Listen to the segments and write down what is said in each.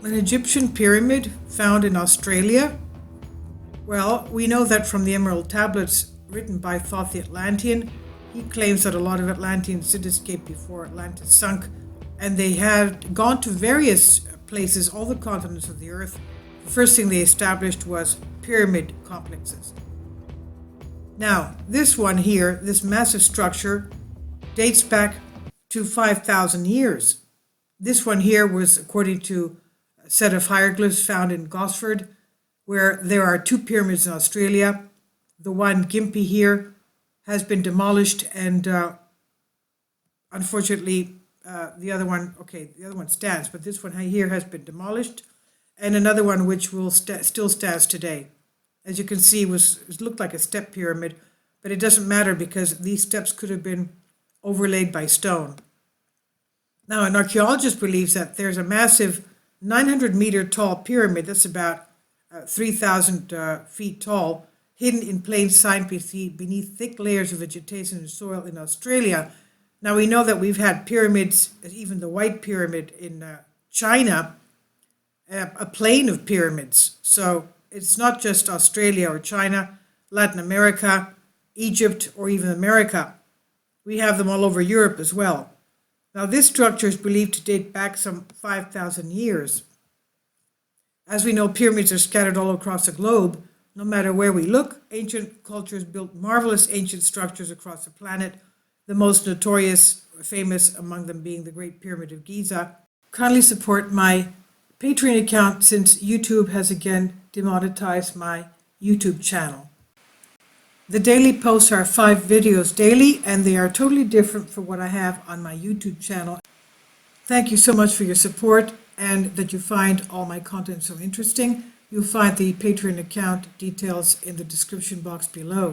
An Egyptian pyramid found in Australia? Well, we know that from the emerald tablets written by Thoth the Atlantean. He claims that a lot of Atlanteans did escape before Atlantis sunk, and they had gone to various places, all the continents of the earth. The first thing they established was pyramid complexes. Now, this one here, this massive structure, dates back to 5,000 years. This one here was according to a set of hieroglyphs found in Gosford, where there are two pyramids in Australia. The one, Gympie here, has been demolished, and unfortunately, the other one stands, but this one here has been demolished, and another one which will still stands today. As you can see, it looked like a step pyramid, but it doesn't matter because these steps could have been overlaid by stone. Now, an archaeologist believes that there's a massive 900-meter tall pyramid that's about 3,000 feet tall, hidden in plain sight beneath thick layers of vegetation and soil in Australia. Now, we know that we've had pyramids, even the White Pyramid in China, a plain of pyramids. So it's not just Australia or China, Latin America, Egypt, or even America. We have them all over Europe as well. Now, this structure is believed to date back some 5,000 years. As we know, pyramids are scattered all across the globe. No matter where we look, ancient cultures built marvelous ancient structures across the planet, the most notorious, famous among them being the Great Pyramid of Giza. Kindly support my Patreon account since YouTube has again demonetized my YouTube channel. The daily posts are 5 videos daily, and they are totally different from what I have on my YouTube channel. Thank you so much for your support and that you find all my content so interesting. You'll find the Patreon account details in the description box below.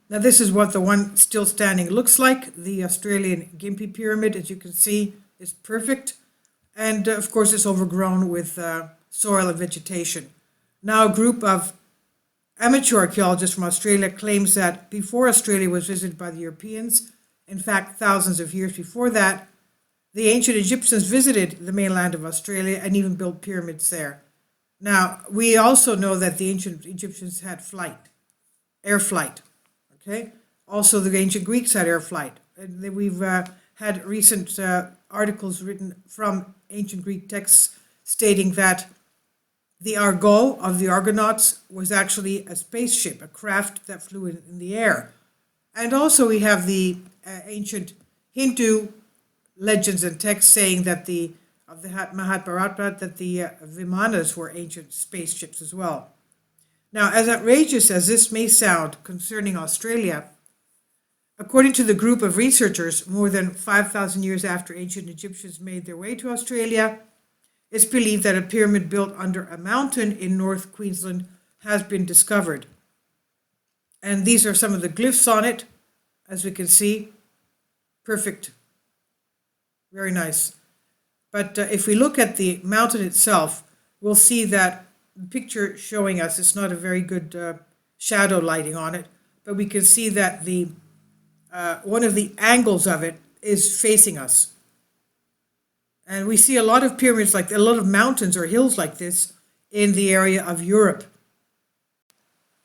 Now, this is what the one still standing looks like. The Australian Gympie Pyramid, as you can see, is perfect. And of course, it's overgrown with soil and vegetation. Now, a group of amateur archaeologists from Australia claims that before Australia was visited by the Europeans, in fact, thousands of years before that, the ancient Egyptians visited the mainland of Australia and even built pyramids there. Now, we also know that the ancient Egyptians had air flight. Okay. Also, the ancient Greeks had air flight. And we've had recent articles written from ancient Greek texts stating that the Argo of the Argonauts was actually a spaceship, a craft that flew in the air. And also we have the ancient Hindu legends and texts saying that of the Mahabharata that the Vimanas were ancient spaceships as well. Now, as outrageous as this may sound concerning Australia, according to the group of researchers, more than 5,000 years after ancient Egyptians made their way to Australia, it's believed that a pyramid built under a mountain in North Queensland has been discovered. And these are some of the glyphs on it, as we can see. Perfect. Very nice. But if we look at the mountain itself, we'll see that the picture showing us, it's not a very good shadow lighting on it, but we can see that one of the angles of it is facing us. And we see a lot of pyramids, like a lot of mountains or hills like this in the area of Europe.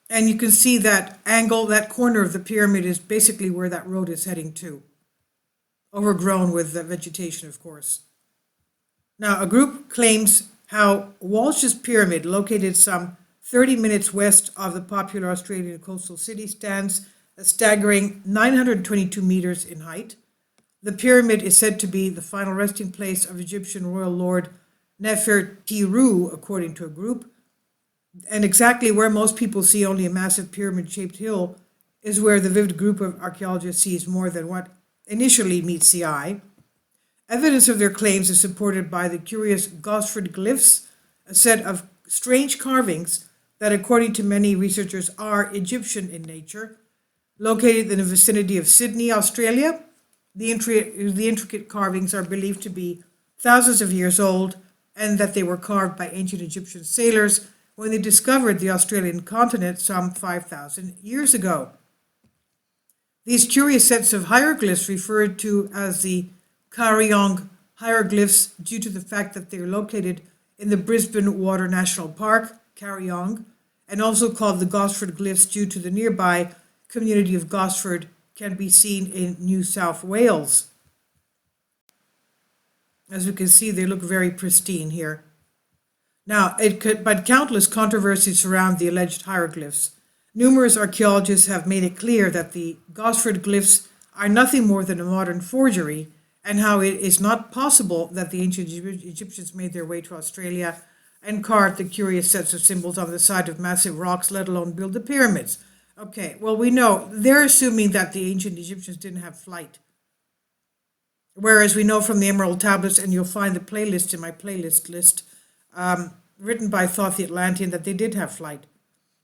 And you can see that angle, that corner of the pyramid is basically where that road is heading to. Overgrown with vegetation, of course. Now, a group claims how Walsh's pyramid, located some 30 minutes west of the popular Australian coastal city, stands a staggering 922 meters in height. The pyramid is said to be the final resting place of Egyptian royal lord Nefertiru, according to a group. And exactly where most people see only a massive pyramid-shaped hill is where the vivid group of archaeologists sees more than what initially meets the eye. Evidence of their claims is supported by the curious Gosford glyphs, a set of strange carvings that, according to many researchers, are Egyptian in nature. Located in the vicinity of Sydney, Australia, the intricate carvings are believed to be thousands of years old, and that they were carved by ancient Egyptian sailors when they discovered the Australian continent some 5,000 years ago. These curious sets of hieroglyphs, referred to as the Karyong hieroglyphs due to the fact that they are located in the Brisbane Water National Park, Carryong, and also called the Gosford Glyphs due to the nearby community of Gosford, can be seen in New South Wales. As we can see, they look very pristine here. Now, but countless controversies surround the alleged hieroglyphs. Numerous archaeologists have made it clear that the Gosford glyphs are nothing more than a modern forgery, and how it is not possible that the ancient Egyptians made their way to Australia and carved the curious sets of symbols on the side of massive rocks, let alone build the pyramids. Okay, well, we know they're assuming that the ancient Egyptians didn't have flight. Whereas we know from the Emerald Tablets, and you'll find the playlist in my playlist list, written by Thoth the Atlantean, that they did have flight.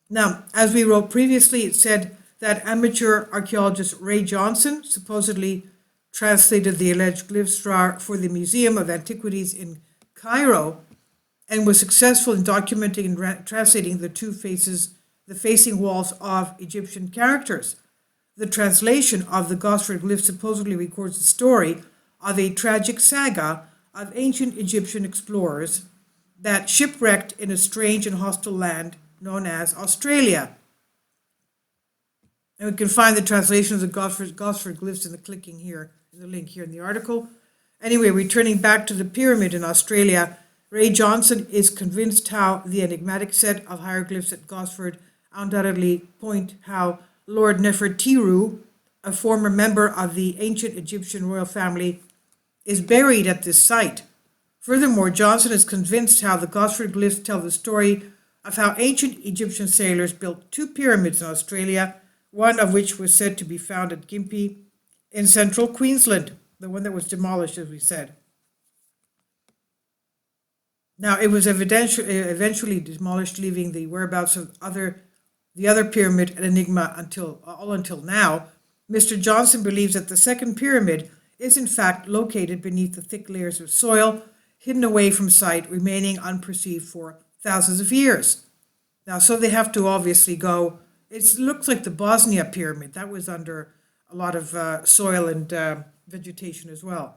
Now, as we wrote previously, it said that amateur archaeologist Ray Johnson supposedly translated the alleged glyphs for the Museum of Antiquities in Cairo, and was successful in documenting and translating the facing walls of Egyptian characters. The translation of the Gosford glyph supposedly records the story of a tragic saga of ancient Egyptian explorers that shipwrecked in a strange and hostile land known as Australia. And we can find the translation of the Gosford glyphs in the link here in the article. Anyway, returning back to the pyramid in Australia, Ray Johnson is convinced how the enigmatic set of hieroglyphs at Gosford undoubtedly point how Lord Nefertiru, a former member of the ancient Egyptian royal family, is buried at this site. Furthermore, Johnson is convinced how the Gosford glyphs tell the story of how ancient Egyptian sailors built 2 pyramids in Australia, one of which was said to be found at Gympie in central Queensland, the one that was demolished, as we said. Now, it was eventually demolished, leaving the whereabouts of the other pyramid an enigma until now. Mr. Johnson believes that the second pyramid is in fact located beneath the thick layers of soil, hidden away from sight, remaining unperceived for thousands of years. Now, so they have to obviously go. It looks like the Bosnia pyramid. That was under a lot of soil and vegetation as well.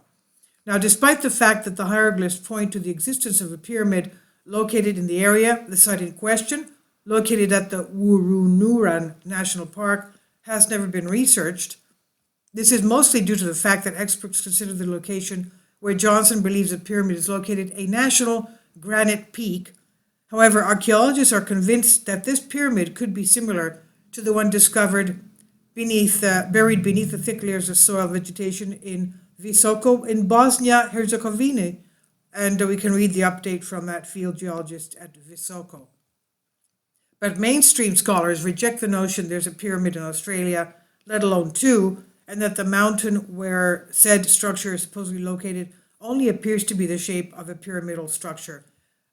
Now, despite the fact that the hieroglyphs point to the existence of a pyramid located in the area, the site in question, located at the Wooroonuran National Park, has never been researched. This is mostly due to the fact that experts consider the location where Johnson believes the pyramid is located a national granite peak. However, archaeologists are convinced that this pyramid could be similar to the one discovered buried beneath the thick layers of soil vegetation in Visoko in Bosnia-Herzegovina, and we can read the update from that field geologist at Visoko. But mainstream scholars reject the notion there's a pyramid in Australia, let alone 2, and that the mountain where said structure is supposedly located only appears to be the shape of a pyramidal structure.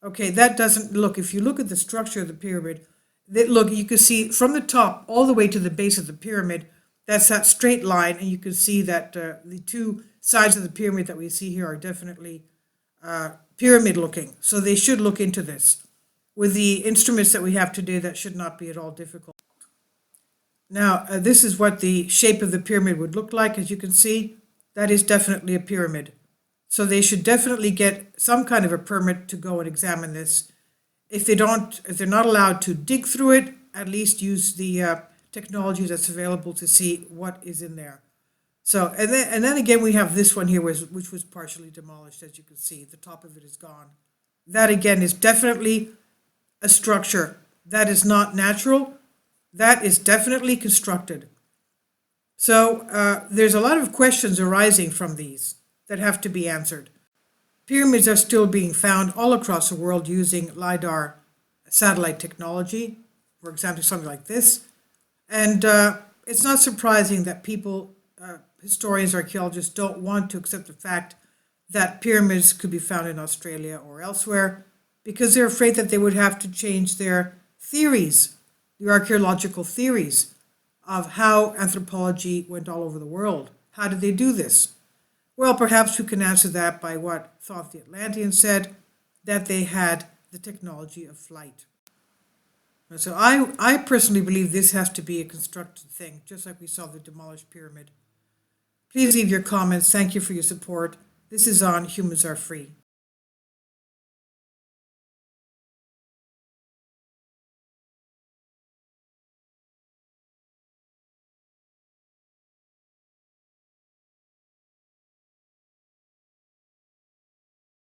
Okay, that doesn't look, if you look at the structure of the pyramid, you can see from the top all the way to the base of the pyramid, that's that straight line, and you can see that the 2 sides of the pyramid that we see here are definitely pyramid looking. So they should look into this. With the instruments that we have today, that should not be at all difficult. Now, this is what the shape of the pyramid would look like. As you can see, that is definitely a pyramid. So they should definitely get some kind of a permit to go and examine this. If they're not allowed to dig through it, at least use the technology that's available to see what is in there. So, and then again, we have this one here, which was partially demolished, as you can see. The top of it is gone. That again is definitely a structure. That is not natural. That is definitely constructed. So there's a lot of questions arising from these that have to be answered. Pyramids are still being found all across the world using LiDAR satellite technology, for example, something like this. And it's not surprising that people, historians, archaeologists, don't want to accept the fact that pyramids could be found in Australia or elsewhere, because they're afraid that they would have to change their theories, their archaeological theories of how anthropology went all over the world. How did they do this? Well, perhaps we can answer that by what Thoth the Atlantean said, that they had the technology of flight. And so I personally believe this has to be a constructed thing, just like we saw the demolished pyramid. Please leave your comments. Thank you for your support. This is on Humans Are Free.